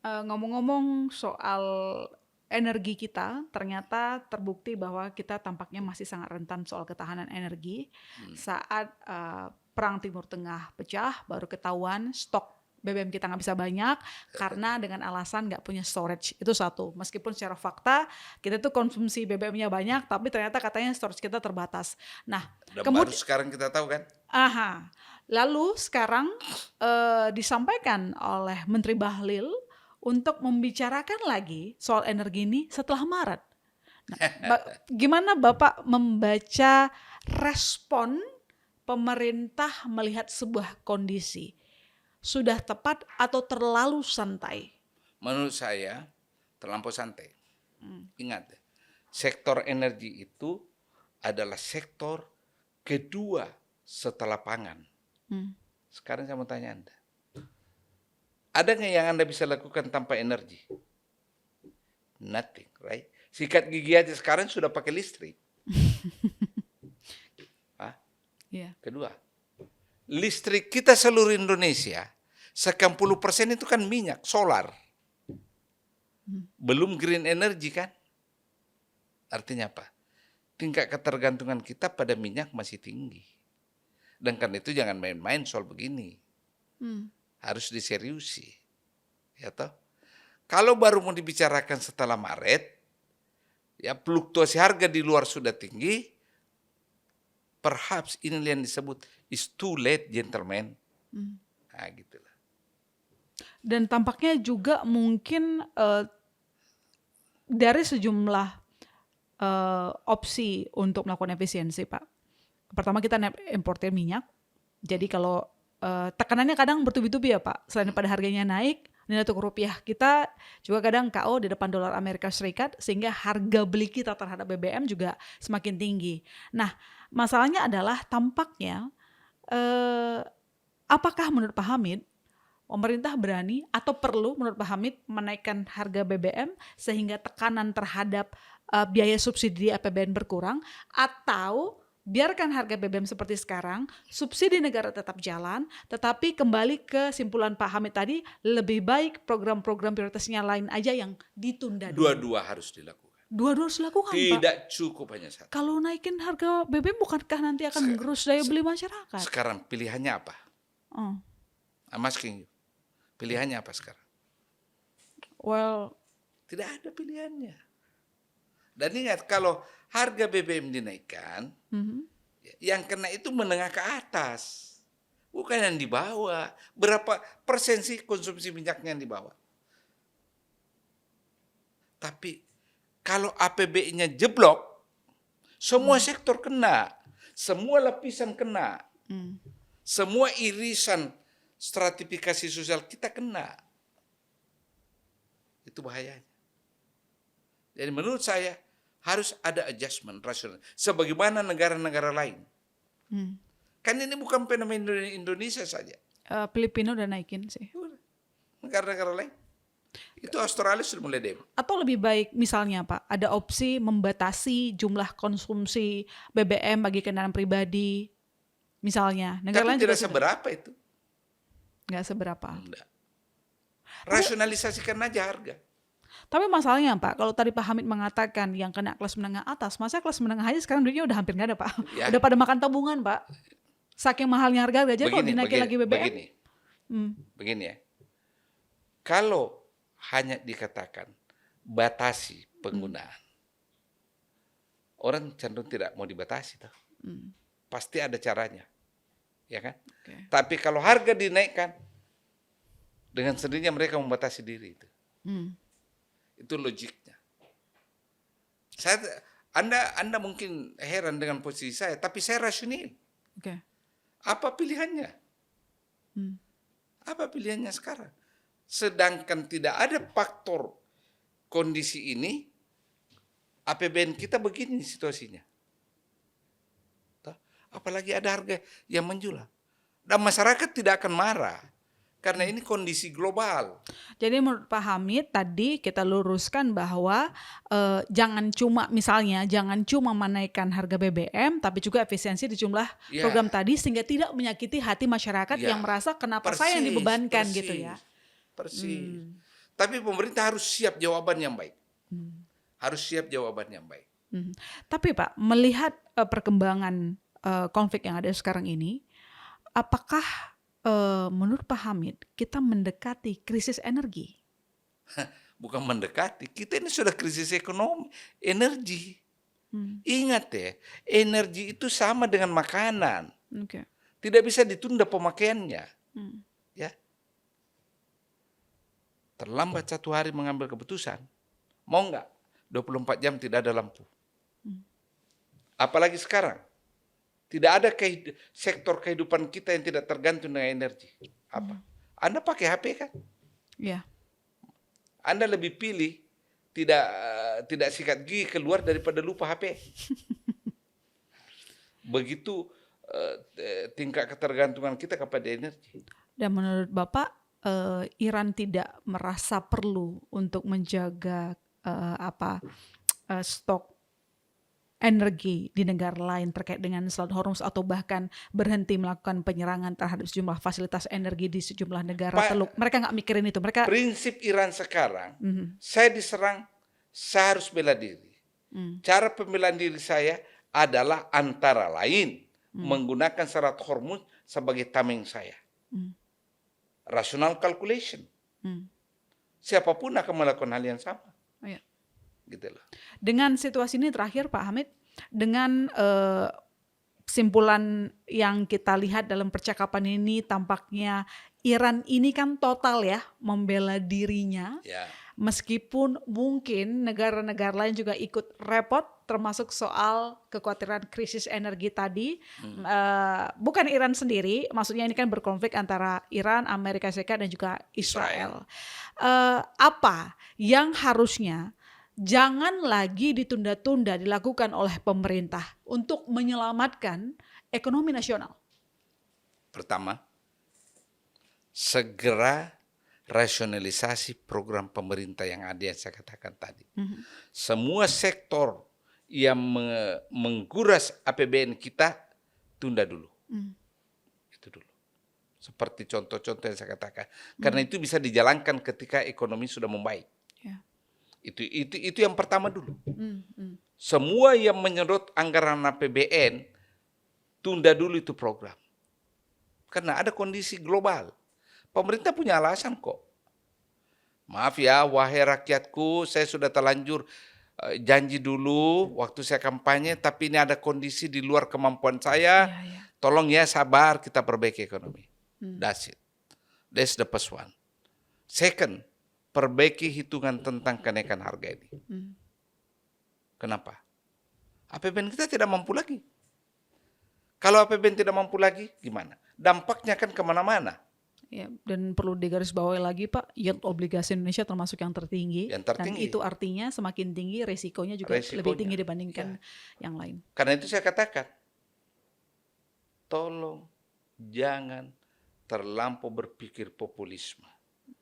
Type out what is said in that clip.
Ngomong-ngomong soal energi kita, ternyata terbukti bahwa kita tampaknya masih sangat rentan soal ketahanan energi. Saat Perang Timur Tengah pecah, baru ketahuan stok BBM kita nggak bisa banyak karena dengan alasan nggak punya storage. Itu satu. Meskipun secara fakta kita tuh konsumsi BBM-nya banyak, tapi ternyata katanya storage kita terbatas. Nah, Dan baru kemudian, sekarang kita tahu kan? aha, lalu sekarang disampaikan oleh Menteri Bahlil untuk membicarakan lagi soal energi ini setelah Maret. Nah, gimana Bapak membaca respon pemerintah melihat sebuah kondisi? Sudah tepat atau terlalu santai? Menurut saya terlampau santai. Ingat, sektor energi itu adalah sektor kedua setelah pangan. Sekarang saya mau tanya Anda. Ada nggak yang Anda bisa lakukan tanpa energi? Nothing, right? Sikat gigi aja sekarang sudah pakai listrik. Yeah. Kedua, listrik kita seluruh Indonesia, 90% itu kan minyak, solar. Belum green energy kan? Artinya apa? Tingkat ketergantungan kita pada minyak masih tinggi. Dan karena itu jangan main-main soal begini. Harus diseriusi. Ya toh? Kalau baru mau dibicarakan setelah Maret, ya fluktuasi harga di luar sudah tinggi, perhaps ini yang disebut is too late, gentlemen. Nah, gitulah. Dan tampaknya juga mungkin dari sejumlah opsi untuk melakukan efisiensi, Pak. Pertama kita importir minyak. Jadi kalau tekanannya kadang bertubi-tubi ya Pak. Selain pada harganya naik, nilai tukar rupiah kita juga kadang KO di depan dolar Amerika Serikat, sehingga harga beli kita terhadap BBM juga semakin tinggi. Nah, masalahnya adalah tampaknya apakah menurut Pak Hamid pemerintah berani atau perlu menurut Pak Hamid menaikkan harga BBM sehingga tekanan terhadap biaya subsidi APBN berkurang, atau biarkan harga BBM seperti sekarang, subsidi negara tetap jalan, tetapi kembali ke simpulan Pak Hamid tadi, lebih baik program-program prioritasnya lain aja yang ditunda dulu. Dua-dua harus dilakukan. Dua-dua harus dilakukan, Pak. Tidak cukup hanya satu. Kalau naikin harga BBM bukankah nanti akan menggerus daya beli masyarakat? Sekarang pilihannya apa? I'm asking you. Pilihannya apa sekarang? Well, tidak ada pilihannya. Dan ingat, kalau harga BBM dinaikkan, yang kena itu menengah ke atas, bukan yang di bawah. Berapa persen sih konsumsi minyaknya yang di bawah? Tapi kalau APBN-nya jeblok, semua sektor kena, semua lapisan kena, semua irisan stratifikasi sosial kita kena. Itu bahayanya. Jadi menurut saya harus ada adjustment rasional, sebagaimana negara-negara lain. Kan ini bukan fenomena Indonesia saja. Filipina udah naikin sih. Negara-negara lain. Itu Australia sudah mulai demo. Atau lebih baik misalnya Pak, ada opsi membatasi jumlah konsumsi BBM bagi kendaraan pribadi. Misalnya, negara lain Tapi juga tidak seberapa itu. nggak seberapa. Enggak. Rasionalisasikan aja harga. Tapi masalahnya Pak, kalau tadi Pak Hamid mengatakan yang kena kelas menengah atas, masa kelas menengah aja sekarang duitnya udah hampir nggak ada Pak. Ya. Udah pada makan tabungan Pak. Saking mahalnya harga aja kalau dinaikin lagi BBM. Begini ya. Kalau hanya dikatakan batasi penggunaan, orang cenderung tidak mau dibatasi toh. Pasti ada caranya. Ya kan? Okay. Tapi kalau harga dinaikkan, dengan sendirinya mereka membatasi diri itu. Itu logiknya. Anda mungkin heran dengan posisi saya, tapi saya rasional. Okay. Apa pilihannya? Apa pilihannya sekarang? Sedangkan tidak ada faktor kondisi ini, APBN kita begini situasinya. Apalagi ada harga yang menjual. Dan masyarakat tidak akan marah. Karena ini kondisi global. Jadi menurut Pak Hamid tadi kita luruskan bahwa jangan cuma menaikkan harga BBM, tapi juga efisiensi di jumlah program tadi sehingga tidak menyakiti hati masyarakat yang merasa kenapa saya yang dibebankan gitu ya. Persis. Tapi pemerintah harus siap jawaban yang baik. Harus siap jawaban yang baik. Tapi Pak, melihat perkembangan konflik yang ada sekarang ini, apakah menurut Pak Hamid kita mendekati krisis energi? Bukan mendekati, kita ini sudah krisis ekonomi, energi. Ingat ya, energi itu sama dengan makanan. Okay. Tidak bisa ditunda pemakaiannya. Ya. Terlambat 1 hari mengambil keputusan, mau nggak 24 jam tidak ada lampu. Apalagi sekarang, tidak ada sektor kehidupan kita yang tidak tergantung dengan energi. Apa? Anda pakai HP kan? Ya. Anda lebih pilih tidak sikat gigi keluar daripada lupa HP. Begitu tingkat ketergantungan kita kepada energi. Dan menurut Bapak, Iran tidak merasa perlu untuk menjaga stok energi di negara lain terkait dengan Selat Hormuz, atau bahkan berhenti melakukan penyerangan terhadap sejumlah fasilitas energi di sejumlah negara Teluk. Mereka nggak mikirin itu. Prinsip Iran sekarang, saya diserang, saya harus bela diri. Cara pembelaan diri saya adalah antara lain menggunakan Selat Hormuz sebagai tameng saya. Rational calculation. Siapapun akan melakukan hal yang sama. Iya. Gitu loh. Dengan situasi ini terakhir Pak Hamid, dengan kesimpulan yang kita lihat dalam percakapan ini, tampaknya Iran ini kan total ya membela dirinya. Ya. Meskipun mungkin negara-negara lain juga ikut repot, termasuk soal kekhawatiran krisis energi tadi. Bukan Iran sendiri, maksudnya ini kan berkonflik antara Iran, Amerika Serikat dan juga Israel. Apa yang harusnya jangan lagi ditunda-tunda dilakukan oleh pemerintah untuk menyelamatkan ekonomi nasional? Pertama, segera rasionalisasi program pemerintah yang ada yang saya katakan tadi. Semua sektor yang mengguras APBN kita tunda dulu. Itu dulu. Seperti contoh-contoh yang saya katakan. Karena itu bisa dijalankan ketika ekonomi sudah membaik. Ya. Itu yang pertama dulu. Semua yang menyedot anggaran APBN tunda dulu itu program. Karena ada kondisi global. Pemerintah punya alasan kok. Maaf ya, wahai rakyatku, saya sudah terlanjur janji dulu waktu saya kampanye, tapi ini ada kondisi di luar kemampuan saya. Ya. Tolong ya, sabar, kita perbaiki ekonomi. That's it. That's the first one. Second, perbaiki hitungan tentang kenaikan harga ini. Kenapa? APBN kita tidak mampu lagi. Kalau APBN tidak mampu lagi, gimana? Dampaknya kan kemana-mana. Ya, dan perlu digarisbawahi lagi Pak, yield obligasi Indonesia termasuk yang tertinggi. Dan itu artinya semakin tinggi resikonya juga lebih tinggi dibandingkan yang lain. Karena itu saya katakan, tolong jangan terlampau berpikir populisme.